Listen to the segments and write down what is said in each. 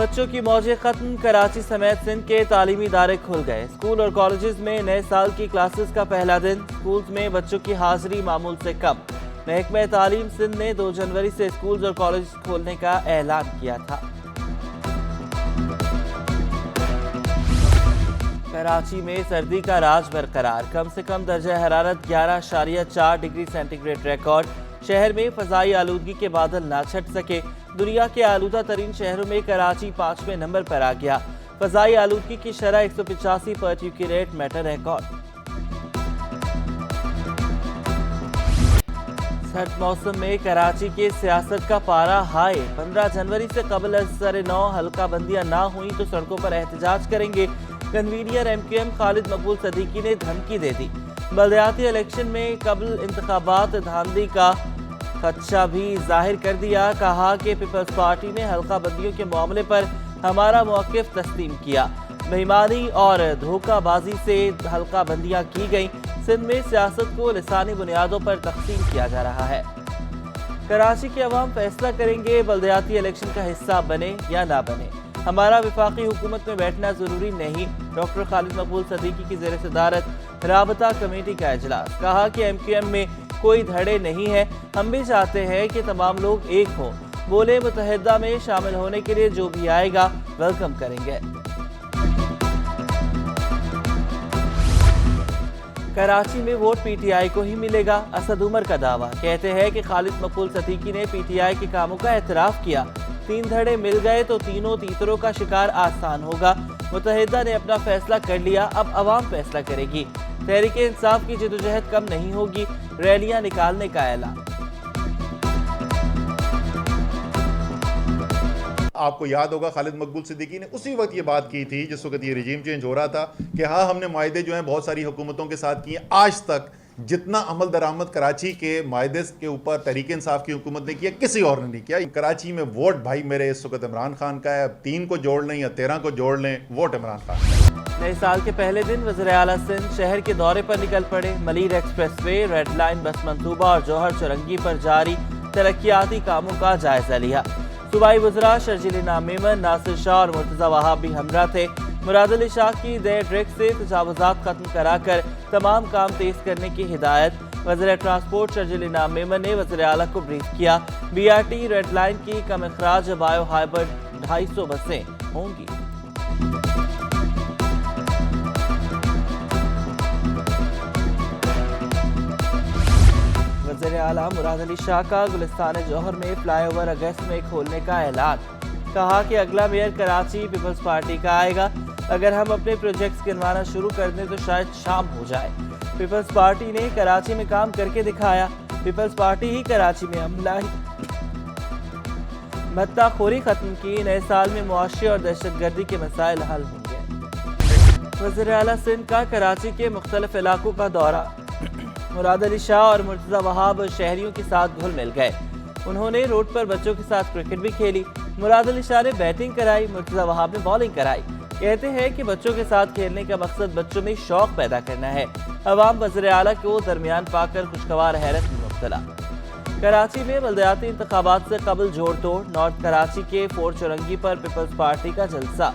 बच्चों की मौजें खत्म, कराची समेत सिंध के तालीमी इदारे खुल गए। स्कूल और कॉलेजेस में नए साल की क्लासेस का पहला दिन, स्कूल्स में बच्चों की हाजिरी मामूल से कम। महकमा तालीम सिंध ने 2 जनवरी से स्कूल्स और कॉलेज खोलने का ऐलान किया था। कराची में सर्दी का राज बरकरार, कम से कम दर्जा हरारत 11.4 डिग्री सेंटीग्रेड रिकॉर्ड। शहर में फजाई आलूदगी के बादल ना छट सके। दुनिया के आलूदा तरीन शहरों में कराची 5वें नंबर पर आ गया। फजाई आलूदगी की शरह 185 पर्टिक्यूलेट मैटर रिकॉर्ड। सर्द मौसम में कराची के सियासत का पारा हाई। 15 जनवरी से कबल असर 9 हल्का बंदियां ना हुई तो सड़कों पर एहतजाज करेंगे। कन्वीनियर MQM खालिद मकबूल सदीकी ने धमकी दे दी। बलदियाती इलेक्शन में कबल इंतखाबात धांधली का खदशा भी जाहिर कर दिया। कहा कि पीपल्स पार्टी ने हल्का बंदियों के मामले पर हमारा मौक़िफ़ तस्लीम किया। बेईमानी और धोखाबाजी से हल्का बंदियां की गई। सिंध में सियासत को लिसानी बुनियादों पर तकसीम किया जा रहा है। कराची के अवाम फैसला करेंगे बलदियाती इलेक्शन का हिस्सा बने या ना बने। हमारा विफाकी हुकूमत में बैठना जरूरी नहीं। डॉक्टर खालिद मकबूल सदीकी की ज़ेर सदारत राबता कमेटी का इजलास। कहा कि MQM में कोई धड़े नहीं है, हम भी चाहते हैं कि तमाम लोग एक हों। बोले मुत्तहिदा में शामिल होने के लिए जो भी आएगा वेलकम करेंगे। कराची में वोट PTI को ही मिलेगा, असद उमर का दावा। कहते हैं कि खालिद मकबूल सदीकी ने PTI के कामों का एतराफ़ किया। 3 धड़े मिल गए तो तीनों तीतरों का शिकार आसान होगा। मुत्तहिदा ने अपना फैसला कर लिया, अब अवाम फैसला करेगी। तहरीक इंसाफ की जदोजहद कम नहीं होगी, रैलियां निकालने का ऐलान। आपको याद होगा खालिद मकबूल सिद्दीकी ने उसी वक्त ये बात की थी जिस वक्त ये रिजीम चेंज हो रहा था कि हाँ हमने मायदे जो हैं बहुत सारी हुकूमतों के साथ किए। आज तक जितना अमल दरामद कराची के मायदे के ऊपर तहरीक इंसाफ की हुकूमत ने किया किसी और ने नहीं किया। कराची में वोट भाई मेरे इस वक्त इमरान खान का है। 3 को जोड़ लें या 13 को जोड़ लें, वोट इमरान खान का। नए साल के पहले दिन वज़ीर आला सिंध शहर के दौरे पर निकल पड़े। Malir express way, red line बस मंसूबा और जौहर चुरंगी पर जारी तरक्याती कामों का जायजा लिया। सूबाई वज़रा शर्जील इनाम मेमन, नासिर शाह और मुर्तज़ा वहाब भी हमरा थे। मुराद अली शाह की देर ट्रैक से तजावुज़ात खत्म कराकर तमाम काम तेज करने की हिदायत। वज़ीर ट्रांसपोर्ट शर्जील इनाम मेमन ने वज़ीर आला को ब्रीफ किया। BRT रेड लाइन की कम अखराज बायो हाइब्रिड 250 बसें होंगी। वज़ीर आला मुराद अली शाह का गुलिस्तान जौहर में फ्लाईओवर अगस्त में खोलने का ऐलान। कहा कि अगला मेयर कराची पीपल्स पार्टी का आएगा। अगर हम अपने प्रोजेक्ट्स गिनवाना शुरू कर दें तो शायद शाम हो जाए। पीपल्स पार्टी ने कराची में काम करके दिखाया। पीपल्स पार्टी ही कराची में अमला भत्ताखोरी खत्म की। नए साल में मुआशी और दहशतगर्दी के मसाइल हल होंगे। वज़ीर आला सिंध का कराची के मुख्तलिफ इलाकों का दौरा। मुराद अली शाह और मुर्तज़ा वहाब शहरियों के साथ घुल मिल गए। उन्होंने रोड पर बच्चों के साथ क्रिकेट भी खेली। मुराद अली शाह ने बैटिंग कराई, मुर्तज़ा वहाब ने बॉलिंग कराई। कहते हैं कि बच्चों के साथ खेलने का मकसद बच्चों में शौक पैदा करना है। अवाम वज़ीर आला को दरमियान पाकर खुशगवार हैरत में मुब्तला। कराची में बलदियाती इंतखाबात से कबल जोड़ तोड़। नॉर्थ कराची के फोर्ट चुरंगी पर पीपल्स पार्टी का जलसा।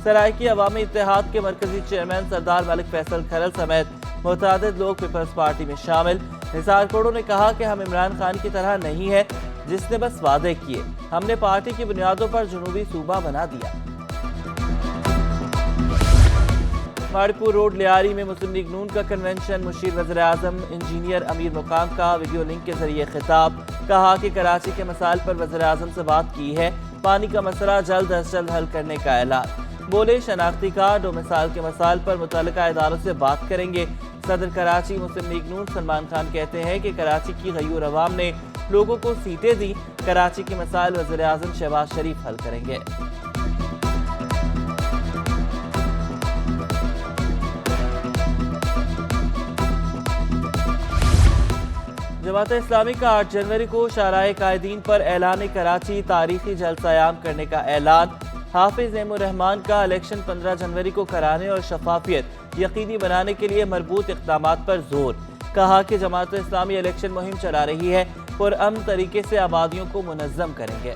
सराइकी अवामी इत्तेहाद के मरकजी चेयरमैन सरदार मलिक फैसल खरल समेत मुतअद्दिद लोग पीपल्स पार्टी में शामिल। निसार कोड़ो ने कहा कि हम इमरान खान की तरह नहीं है जिसने बस वादे किए, हमने पार्टी की बुनियादों पर जनूबी सूबा बना दिया। माड़ीपुर रोड लियारी में मुस्लिम लीग नून का कन्वेंशन। मुशीर वज़ीर आज़म इंजीनियर अमीर मुकाम का वीडियो लिंक के जरिए खिताब। कहा कि कराची के मसाइल पर वज़ीर आज़म से बात की है, पानी का मसला जल्द अज जल्द हल करने का ऐलान। बोले शनाख्ती कार्ड और मिसाल के मसाइल पर मुतल्लिका इदारों से बात करेंगे। सदर कराची मुस्लिम लीग नून सलमान खान कहते हैं कि कराची की गयूर अवाम ने लोगों को सीटें दी। कराची के मसाइल वज़ीर आज़म शहबाज शरीफ हल करेंगे। जमात इस्लामी का 8 जनवरी को शाराए कायदीन पर ऐलान कराची तारीखी जलसा-ए-आम करने का ऐलान। हाफिज नईमुर रहमान का इलेक्शन 15 जनवरी को कराने और शफाफियत यकीनी बनाने के लिए मरबूत इक़दामात पर जोर। कहा कि जमात इस्लामी इलेक्शन मुहिम चला रही है, पुरअमन तरीके से आबादियों को मुनज़्ज़म करेंगे।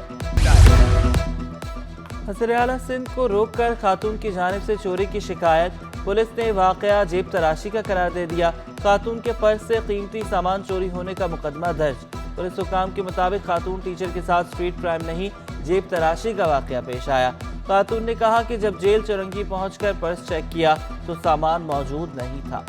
हसरयाला सिंध को रोककर खातून की जानिब से चोरी की शिकायत, पुलिस ने वाकया जेब तराशी का करार दे दिया। खातून के पर्स से कीमती सामान चोरी होने का मुकदमा दर्ज। पुलिस हुकाम के मुताबिक खातून टीचर के साथ स्ट्रीट क्राइम नहीं, जेब तराशी का वाकया पेश आया। खातून ने कहा कि जब जेल चौरंगी पहुंचकर पर्स चेक किया तो सामान मौजूद नहीं था।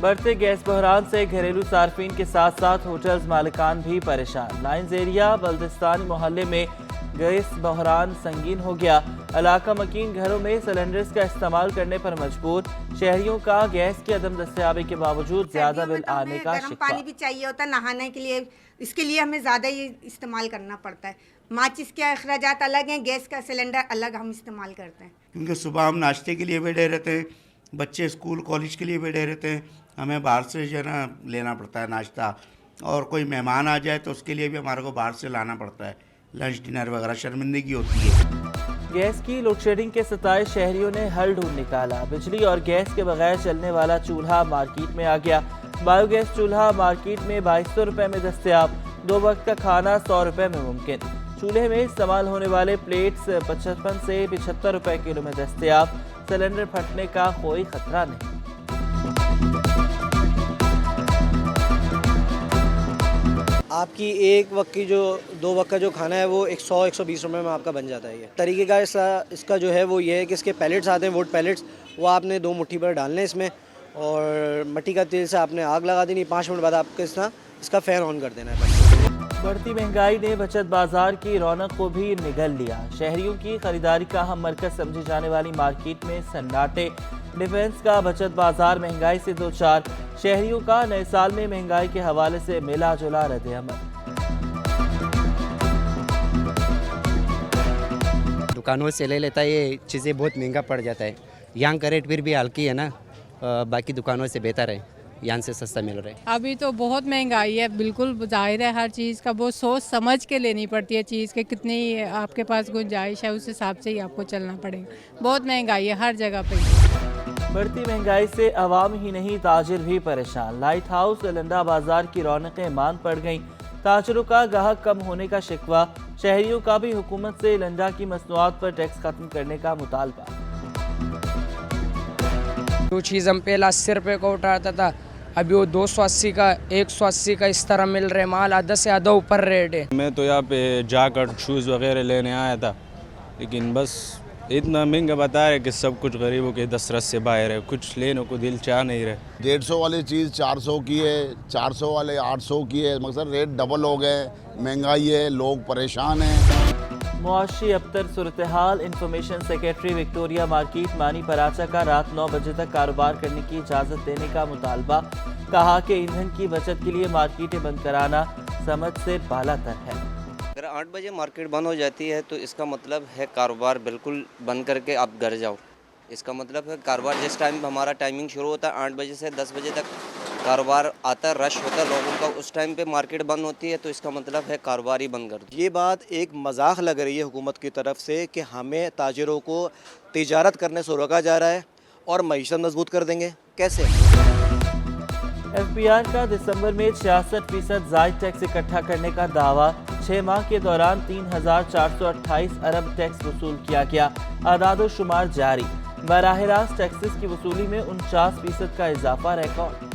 बढ़ते गैस बहरान से घरेलू सार्फिन के साथ साथ होटल्स मालिकान भी परेशान। लाइन्स एरिया बल्दिस्तानी मोहल्ले में गैस बहरान संगीन हो गया। इलाका मकीन घरों में सिलेंडर्स का इस्तेमाल करने पर मजबूर। शहरियों का गैस की अदम दस्तयाबी के बावजूद ज्यादा बिल आने का गर्म शिकवा। पानी भी चाहिए होता है नहाने के लिए, इसके लिए हमें ज़्यादा ही इस्तेमाल करना पड़ता है। माचिस के अखराजात अलग हैं, गैस का सिलेंडर अलग हम इस्तेमाल करते हैं। क्योंकि सुबह हम नाश्ते के लिए बैठे रहते हैं, बच्चे स्कूल कॉलेज के लिए बैठे रहते हैं, हमें बाहर से जो है ना लेना पड़ता है नाश्ता, और कोई मेहमान आ जाए तो उसके लिए भी हमारे को बाहर से लाना पड़ता है, लंच डिनर वगैरह, शर्मिंदगी होती है। गैस की लोड शेडिंग के सताए शहरियों ने हल ढूंढ निकाला। बिजली और गैस के बगैर चलने वाला चूल्हा मार्केट में आ गया। बायोगैस चूल्हा मार्केट में 2200 रुपए में दस्तयाब। 2 वक्त का खाना 100 रुपए में मुमकिन। चूल्हे में इस्तेमाल होने वाले प्लेट्स 55 से 75 रुपए किलो में दस्तयाब। सिलेंडर फटने का कोई खतरा नहीं। आपकी एक वक्त की जो 2 वक्त का जो खाना है वो 100-120 रुपए में आपका बन जाता है। ये तरीके का इसका जो है वो ये है कि इसके पैलेट्स आते हैं, वुड पैलेट्स, वो आपने 2 मुट्ठी पर डालने इसमें, और मिट्टी का तेल से आपने आग लगा देनी। 5 मिनट बाद आपको इसका फैन ऑन कर देना है। बढ़ती महंगाई ने बचत बाजार की रौनक को भी निगल लिया। शहरियों की खरीदारी का अहम मरकज समझी जाने वाली मार्केट में सन्नाटे। डिफेंस का बचत बाजार महंगाई से दो चार। शहरियों का नए साल में महंगाई के हवाले से मिला जुला रद्द-ए-अमल। दुकानों से ले लेता है, ये चीज़ें बहुत महंगा पड़ जाता है। यहाँ का रेट फिर भी हल्की है ना, बाकी दुकानों से बेहतर है, यहाँ से सस्ता मिल रहा है। अभी तो बहुत महंगाई है, बिल्कुल जाहिर है हर चीज़ का बहुत सोच समझ के लेनी पड़ती है चीज़ के, कितनी आपके पास गुंजाइश है उस हिसाब से ही आपको चलना पड़ेगा। बहुत महंगाई है हर जगह पे। बढ़ती महंगाई से आवाम ही नहीं ताजिर भी परेशान। लाइट हाउस लंडा बाजार की रौनकें मान पड़ गईं। ताजरों का गाहक कम होने का शिकवा। शहरियों का भी हुकूमत से लंडा की मसनूआत पर टैक्स खत्म करने का मुतालबा। जो चीज़ हम पहले 80 रुपये का उठाता था, अभी वो 280 का 180 का इस तरह मिल रहे। माल आधा से आधा ऊपर रेट है। मैं तो यहाँ पे जैकेट शूज़ वगैरह लेने आया था, लेकिन बस इतना महंगा बता रहे कि सब कुछ गरीबों के दस्तरस से बाहर है, कुछ लेने को दिल चाह नहीं रहे। 150 वाली चीज़ 400 की है, 400 वाले 800 की है, मगर रेट डबल हो गए, महंगाई है, लोग परेशान हैं। मुआशी अबतर सूरत हाल। इंफॉर्मेशन सेक्रेटरी विक्टोरिया मार्केट मानी पराचा का रात 9 बजे तक कारोबार करने की इजाज़त देने का मुतालबा। कहा कि ईंधन की बचत के लिए मार्केटें बंद कराना समझ से बालातर है। अगर 8 बजे मार्केट बंद हो जाती है तो इसका मतलब है कारोबार बिल्कुल बंद करके आप घर जाओ। इसका मतलब है कारोबार जिस टाइम हमारा टाइमिंग शुरू होता है 8 बजे से 10 बजे तक कारोबार आता है, रश होता है लोगों का, उस टाइम पे मार्केट बंद होती है तो इसका मतलब है कारोबार ही बंद कर दो। ये बात एक मजाक लग रही है हुकूमत की तरफ से कि हमें ताजिरों को तिजारत करने से रोका जा रहा है और मईशत मजबूत कर देंगे। कैसे? एफबीआर का दिसंबर में 66% जायद टैक्स इकट्ठा करने का दावा। 6 माह के दौरान 3,428 अरब टैक्स वसूल किया गया। आदादो शुमार जारी। बराह रास्त टैक्सेस की वसूली में 49% का इजाफा रिकॉर्ड।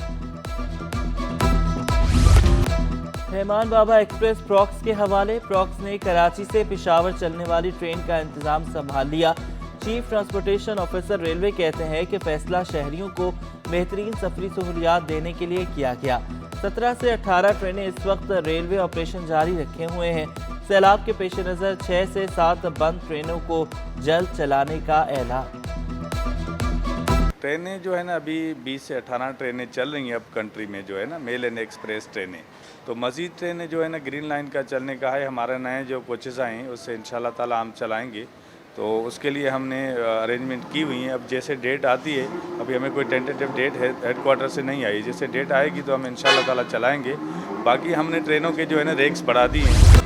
रहमान बाबा एक्सप्रेस प्रॉक्स के हवाले। प्रॉक्स ने कराची से पेशावर चलने वाली ट्रेन का इंतजाम संभाल लिया। चीफ ट्रांसपोर्टेशन ऑफिसर रेलवे कहते हैं कि फैसला शहरियों को बेहतरीन सफरी सहूलियात देने के लिए किया गया। 17 से 18 ट्रेनें इस वक्त रेलवे ऑपरेशन जारी रखे हुए हैं। सैलाब के पेश नज़र 6 से 7 बंद ट्रेनों को जल्द चलाने का ऐलान। ट्रेनें जो है ना अभी 20 से 18 ट्रेनें चल रही हैं अब कंट्री में, जो है ना मेल एंड एक्सप्रेस ट्रेनें। तो मज़ीद ट्रेनें जो है ना ग्रीन लाइन का चलने का है। हमारे नए जो कोचेज़ आए हैं उससे इंशाल्लाह ताला हम चलाएंगे, तो उसके लिए हमने अरेंजमेंट की हुई है। अब जैसे डेट आती है, अभी हमें कोई टेंटेटिव डेट हेडक्वार्टर से नहीं आई, जैसे डेट आएगी तो हम इंशाल्लाह ताला चलाएंगे। बाकी हमने ट्रेनों के जो है ना रेक्स बढ़ा दिए हैं।